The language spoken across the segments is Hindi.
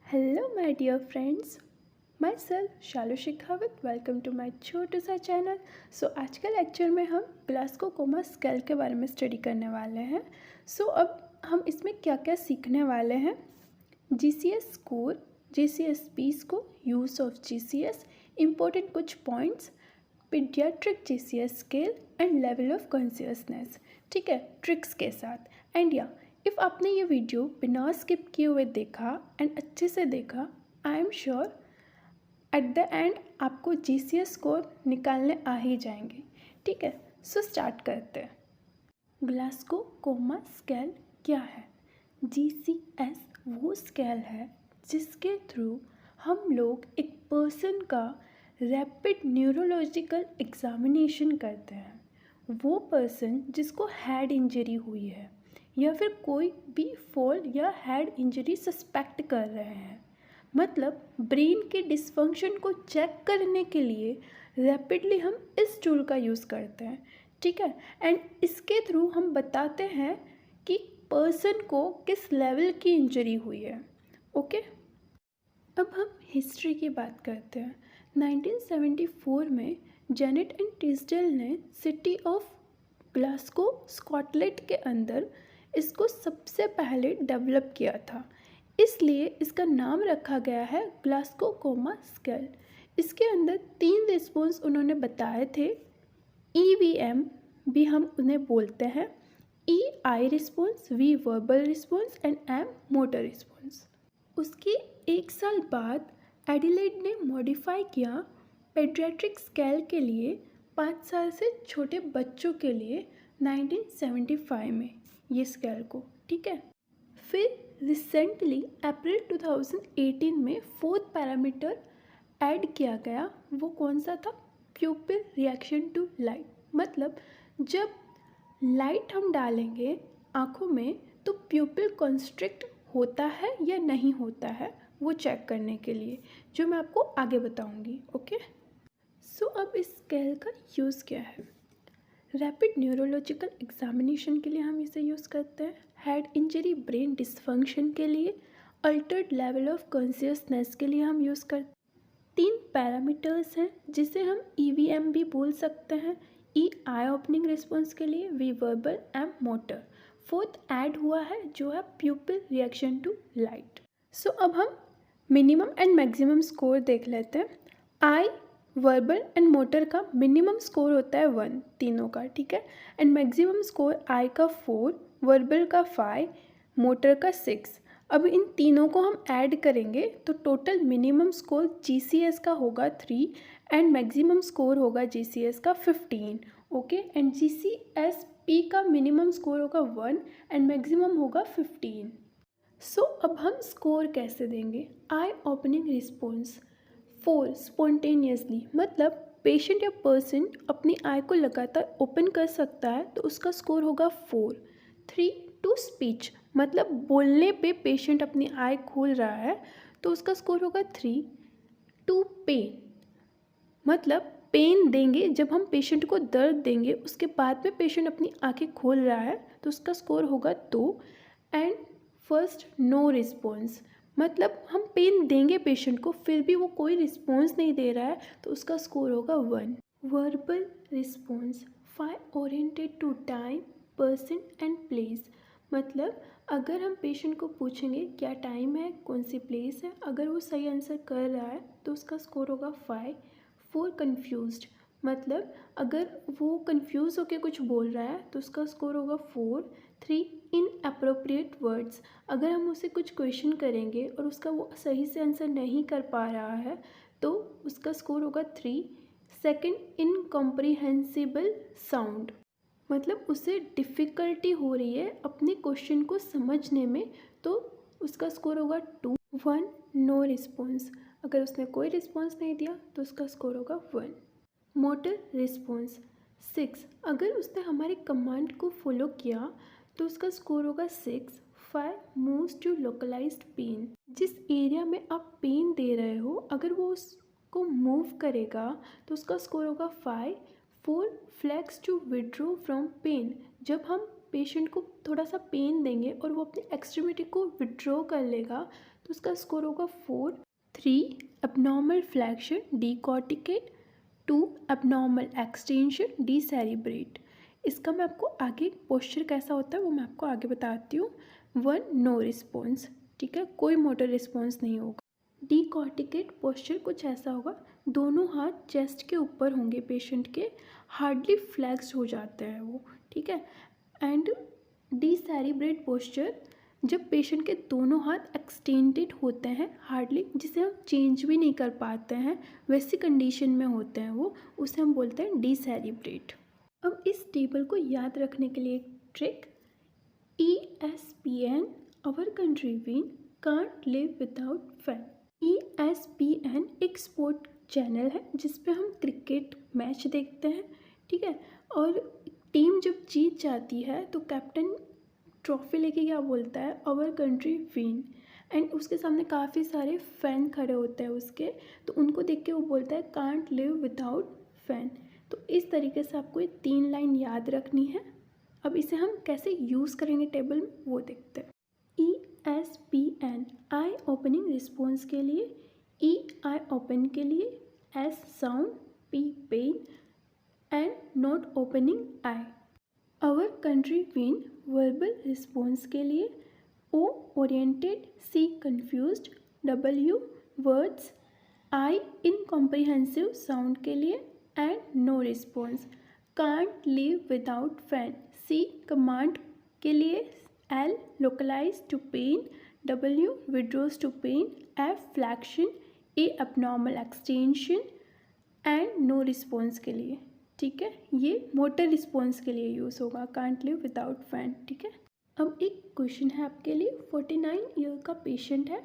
Hello, my dear friends. Myself Shalu Shekhawat welcome to my छोटू सा चैनल। आज के लेक्चर में हम ग्लासगो कोमा स्केल के बारे में स्टडी करने वाले हैं। अब हम इसमें क्या क्या सीखने वाले हैं। GCS score, GCS P score, use of GCS, important कुछ points, paediatric GCS scale and level of consciousness. ठीक है, ट्रिक्स के साथ। एंड इफ़ आपने ये वीडियो बिना स्किप किए हुए देखा एंड अच्छे से देखा, I am sure at the end आपको GCS स्कोर निकालने आ ही जाएंगे। ठीक है, स्टार्ट करते हैं। ग्लासगो कोमा स्केल क्या है? GCS वो स्केल है जिसके थ्रू हम लोग एक पर्सन का रैपिड न्यूरोलॉजिकल एग्जामिनेशन करते हैं। वो पर्सन जिसको हेड इंजरी हुई है या फिर कोई भी फॉल या हेड इंजरी सस्पेक्ट कर रहे हैं, मतलब ब्रेन के डिसफंक्शन को चेक करने के लिए रैपिडली हम इस टूल का यूज़ करते हैं। ठीक है, एंड इसके थ्रू हम बताते हैं कि पर्सन को किस लेवल की इंजरी हुई है। ओके, अब हम हिस्ट्री की बात करते हैं। 1974 में जेनेट एंड टिस्डेल ने सिटी ऑफ ग्लासगो स्कॉटलैंड के अंदर इसको सबसे पहले डेवलप किया था, इसलिए इसका नाम रखा गया है ग्लासगो कोमा स्केल। इसके अंदर 3 रिस्पॉन्स उन्होंने बताए थे। EVM भी हम उन्हें बोलते हैं, EI response, V verbal response and M motor response. उसके 1 साल बाद एडिलेड ने मॉडिफाई किया पेडियाट्रिक स्केल के लिए 5 साल से छोटे बच्चों के लिए 1975 में ये स्केल को। ठीक है, फिर रिसेंटली अप्रैल 2018 में 4th पैरामीटर ऐड किया गया। वो कौन सा था? Pupil reaction to light. मतलब जब लाइट हम डालेंगे आँखों में तो प्यूपिल कॉन्स्ट्रिक्ट होता है या नहीं होता है, वो चेक करने के लिए, जो मैं आपको आगे बताऊंगी। ओके, अब इस स्केल का यूज़ क्या है? रैपिड न्यूरोलॉजिकल एग्जामिनेशन के लिए हम इसे यूज़ करते हैं, हेड इंजरी, ब्रेन डिसफंक्शन के लिए, अल्टर्ड लेवल ऑफ कॉन्शियसनेस के लिए हम यूज़ करते हैं। 3 पैरामीटर्स हैं जिसे हम EVM भी बोल सकते हैं, E आई ओपनिंग रिस्पॉन्स के लिए, V verbal, M motor. 4th add हुआ है जो है प्यूपिल रिएक्शन टू लाइट। अब हम मिनिमम एंड मैक्सिमम स्कोर देख लेते हैं। आई वर्बल एंड मोटर का मिनिमम स्कोर होता है 1 तीनों का। ठीक है, एंड मैक्सिमम स्कोर आई का 4, वर्बल का 5, मोटर का 6। अब इन तीनों को हम ऐड करेंगे तो टोटल मिनिमम स्कोर GCS का होगा 3 एंड मैक्सिमम स्कोर होगा GCS का 15। ओके, एंड GCS P का मिनिमम स्कोर होगा 1 एंड मैक्सिमम होगा 15। अब हम स्कोर कैसे देंगे? आई ओपनिंग रिस्पॉन्स 4 स्पॉन्टेनियसली, मतलब पेशेंट या पर्सन अपनी आई को लगातार ओपन कर सकता है तो उसका स्कोर होगा 4। 3 टू स्पीच, मतलब बोलने पे पेशेंट अपनी आई खोल रहा है तो उसका स्कोर होगा 3। 2 पेन, मतलब पेन देंगे जब हम पेशेंट को दर्द देंगे उसके बाद में पेशेंट अपनी आंखें खोल रहा है तो उसका स्कोर होगा 2। एंड फर्स्ट नो रिस्पॉन्स, मतलब हम पेन देंगे पेशेंट को फिर भी वो कोई रिस्पॉन्स नहीं दे रहा है तो उसका स्कोर होगा 1। Verbal response 5 oriented to time, person and place, मतलब अगर हम पेशेंट को पूछेंगे क्या टाइम है, कौन सी प्लेस है, अगर वो सही आंसर कर रहा है तो उसका स्कोर होगा 5। 4 कन्फ्यूज्ड, मतलब अगर वो कन्फ्यूज़ होकर कुछ बोल रहा है तो उसका स्कोर होगा 4। 3 इनअप्रोप्रिएट वर्ड्स, अगर हम उसे कुछ क्वेश्चन करेंगे और उसका वो सही से आंसर नहीं कर पा रहा है तो उसका स्कोर होगा 3। सेकंड इनकॉम्प्रिहेंसिबल साउंड, मतलब उसे डिफ़िकल्टी हो रही है अपने क्वेश्चन को समझने में तो उसका स्कोर होगा 2। 1 नो रिस्पॉन्स, अगर उसने कोई रिस्पॉन्स नहीं दिया तो उसका स्कोर होगा 1। मोटर रिस्पॉन्स 6, अगर उसने हमारे कमांड को फॉलो किया तो उसका स्कोर होगा 6। 5 मूव्स टू लोकलाइज्ड पेन, जिस एरिया में आप पेन दे रहे हो अगर वो उसको मूव करेगा तो उसका स्कोर होगा 5। 4 flex to withdraw from pain, जब हम पेशेंट को थोड़ा सा पेन देंगे और वो अपनी एक्सट्रीमिटी को विड्रॉ कर लेगा तो उसका स्कोर होगा 4। 3 एबनॉर्मल फ्लैक्शन डीकॉर्टिकेट, 2 एबनॉर्मल एक्सटेंशन डीसेरिब्रेट। इसका मैं आपको आगे पोस्चर कैसा होता है वो मैं आपको आगे बताती हूँ। 1 नो रिस्पॉन्स, ठीक है, कोई मोटर रिस्पॉन्स नहीं होगा। डीकॉर्टिकेट पोस्चर कुछ ऐसा होगा, दोनों हाथ चेस्ट के ऊपर होंगे पेशेंट के, हार्डली फ्लैक्स्ड हो जाते हैं वो, ठीक है। एंड डीसेरिब्रेट पोस्चर, जब पेशेंट के दोनों हाथ एक्सटेंडेड होते हैं हार्डली, जिसे हम चेंज भी नहीं कर पाते हैं, वैसी कंडीशन में होते हैं वो, उसे हम बोलते हैं डीसेरिब्रेट। अब इस टेबल को याद रखने के लिए एक trick, ESPN our country win can't live without fan. ESPN एक स्पोर्ट चैनल है जिस पे हम क्रिकेट मैच देखते हैं, ठीक है। और टीम जब जीत जाती है तो कैप्टन ट्रॉफी लेके क्या बोलता है, आवर कंट्री विन, एंड उसके सामने काफ़ी सारे फैन खड़े होते हैं उसके, तो उनको देख के वो बोलता है कांट लिव विदाउट फैन। तो इस तरीके से आपको ये 3 लाइन याद रखनी है। अब इसे हम कैसे यूज़ करेंगे टेबल में वो देखते हैं। ESPN आई ओपनिंग रिस्पॉन्स के लिए, E आई ओपन के लिए, S sound, P pain and not opening eye. Our country win verbal response के लिए, O oriented, C confused, W words, I incomprehensive sound के लिए and no response. Can't live without fan, C command के लिए, L localise to pain, W withdraws to pain, F flexion, A abnormal extension and no response के लिए, ठीक है। ये मोटर रिस्पॉन्स के लिए यूज़ होगा, कांट लिव विदाउट फैन, ठीक है। अब एक क्वेश्चन है आपके लिए, 49 ईयर का पेशेंट है,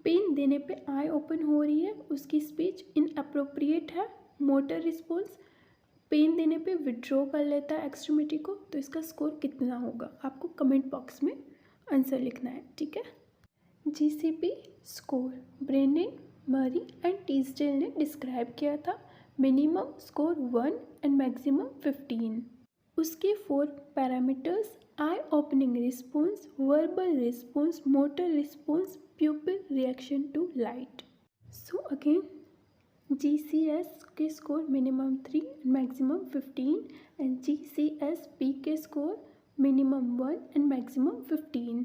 पेन देने पे आई ओपन हो रही है, उसकी स्पीच इनअप्रोप्रिएट है, मोटर रिस्पॉन्स, पेन देने पे विड्रॉ कर लेता है एक्सट्रीमिटी को, तो इसका स्कोर कितना होगा आपको कमेंट बॉक्स में आंसर लिखना है, ठीक है। GCP स्कोर ब्रेनिन, मरी एंड टीस्डेल ने डिस्क्राइब किया था, मिनिमम स्कोर 1 एंड मैक्सिमम 15। उसके 4 parameters, eye opening response, verbal response, motor response, pupil reaction to light. So again GCS के score minimum 3 and maximum 15 and GCSP के स्कोर मिनिमम 1 एंड मैक्सिमम 15।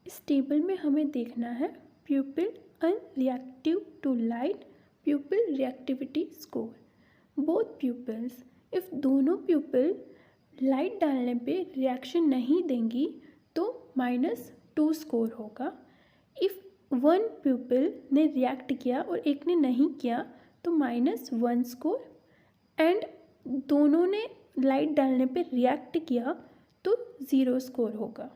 इस टेबल में हमें देखना है pupil unreactive to light, pupil reactivity score, both pupils. If दोनों प्यूपिल लाइट डालने पे रिएक्शन नहीं देंगी तो -2 स्कोर होगा। इफ़ 1 प्यूपिल ने रिएक्ट किया और एक ने नहीं किया तो -1 स्कोर, एंड दोनों ने लाइट डालने पे रिएक्ट किया तो 0 स्कोर होगा।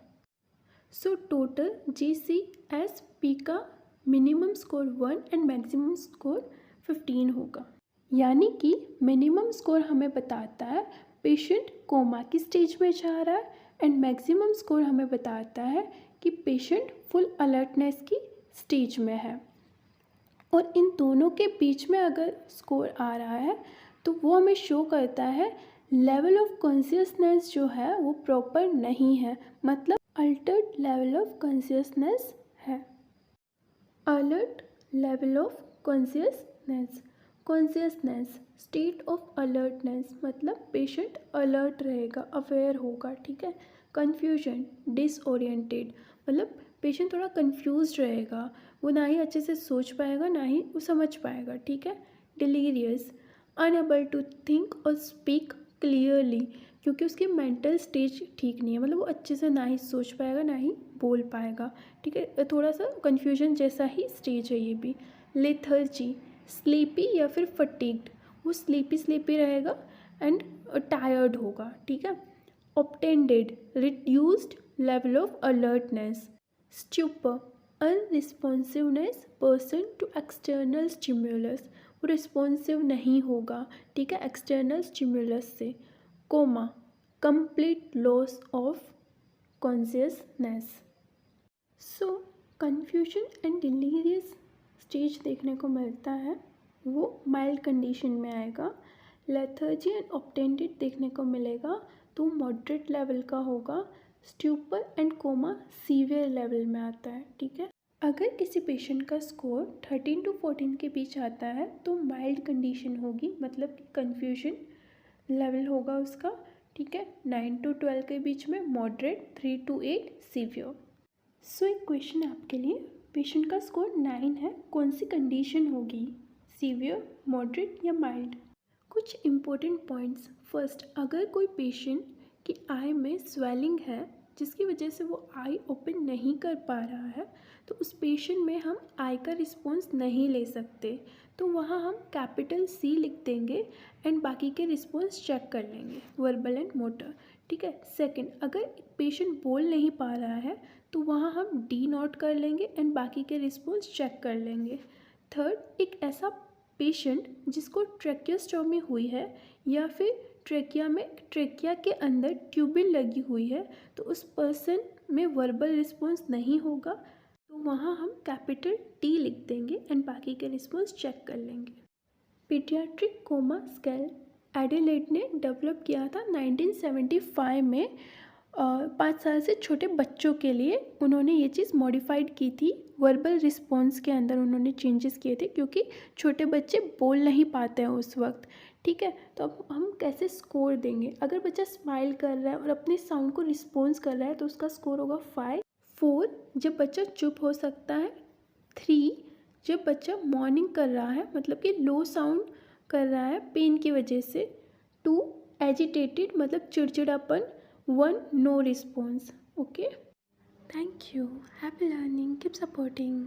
सो टोटल GCSP का minimum score 1 and maximum score 15 होगा। यानी कि मिनिमम स्कोर हमें बताता है पेशेंट कोमा की स्टेज में जा रहा है, एंड मैक्सिमम स्कोर हमें बताता है कि पेशेंट फुल अलर्टनेस की स्टेज में है। और इन दोनों के बीच में अगर स्कोर आ रहा है तो वो हमें शो करता है लेवल ऑफ कॉन्शियसनेस जो है वो प्रॉपर नहीं है, मतलब अल्टर्ड लेवल ऑफ कॉन्शियसनेस है। Alert level of consciousness, consciousness state of alertness, मतलब पेशेंट अलर्ट रहेगा, अवेयर होगा, ठीक है। कन्फ्यूजन डिसओरिएंटेड, मतलब पेशेंट थोड़ा कंफ्यूज रहेगा, वो ना ही अच्छे से सोच पाएगा ना ही वो समझ पाएगा, ठीक है। डिलीरियस, अनएबल टू थिंक और स्पीक क्लियरली, क्योंकि उसकी मेंटल स्टेज ठीक नहीं है, मतलब वो अच्छे से ना ही सोच पाएगा ना ही बोल पाएगा, ठीक है। थोड़ा सा कन्फ्यूजन जैसा ही स्टेज है ये भी। लेथर्जी, स्लीपी या फिर फटीग्ड, वो स्लीपी रहेगा एंड टायर्ड होगा, ठीक है। Obtunded, reduced level of alertness. Stupor, unresponsiveness person to external stimulus, वो रिस्पॉन्सिव नहीं होगा, ठीक है, एक्सटर्नल स्टिम्युलस से। Coma, complete loss of consciousness. So confusion and delirious stage देखने को मिलता है, वो माइल्ड कंडीशन में आएगा। लेथर्जी एंड ऑप्टेंडेड देखने को मिलेगा तो मॉडरेट लेवल का होगा। स्ट्यूपर एंड कोमा सीवियर लेवल में आता है, ठीक है। अगर किसी पेशेंट का स्कोर 13 to 14 के बीच आता है तो माइल्ड कंडीशन होगी, मतलब कि कन्फ्यूजन लेवल होगा उसका, ठीक है। 9 to 12 के बीच में मॉडरेट, 3 to 8 सीवियर। सो एक क्वेश्चन है आपके लिए, पेशेंट का स्कोर 9 है, कौन सी कंडीशन होगी, सीवियर, मॉडरेट या माइल्ड। कुछ इम्पोर्टेंट पॉइंट्स। फर्स्ट, अगर कोई पेशेंट की आई में स्वेलिंग है जिसकी वजह से वो आई ओपन नहीं कर पा रहा है, तो उस पेशेंट में हम आई का रिस्पॉन्स नहीं ले सकते, तो वहाँ हम कैपिटल सी लिख देंगे एंड बाकी के रिस्पॉन्स चेक कर लेंगे, वर्बल एंड मोटर, ठीक है। सेकंड, अगर पेशेंट बोल नहीं पा रहा है तो वहाँ हम डी नोट कर लेंगे एंड बाकी के रिस्पॉन्स चेक कर लेंगे। थर्ड, एक ऐसा पेशेंट जिसको ट्रेकियोस्टोमी हुई है या फिर ट्रेकिया के अंदर ट्यूबिन लगी हुई है, तो उस पर्सन में वर्बल रिस्पॉन्स नहीं होगा, तो वहाँ हम कैपिटल टी लिख देंगे एंड बाकी के रिस्पॉन्स चेक कर लेंगे। पीडियाट्रिक कोमा स्केल एडिलेड ने डेवलप किया था 1975 में। 5 साल से छोटे बच्चों के लिए उन्होंने ये चीज़ मॉडिफाइड की थी, वर्बल रिस्पॉन्स के अंदर उन्होंने चेंजेस किए थे क्योंकि छोटे बच्चे बोल नहीं पाते हैं उस वक्त, ठीक है। तो अब हम कैसे स्कोर देंगे, अगर बच्चा स्माइल कर रहा है और अपने साउंड को रिस्पॉन्स कर रहा है तो उसका स्कोर होगा 5। 4, जब बच्चा चुप हो सकता है। 3, जब बच्चा मॉर्निंग कर रहा है, मतलब कि लो साउंड कर रहा है पेन की वजह से। 2, एजिटेटेड, मतलब चिड़चिड़ापन। 1, no response. Okay, thank you, happy learning, keep supporting.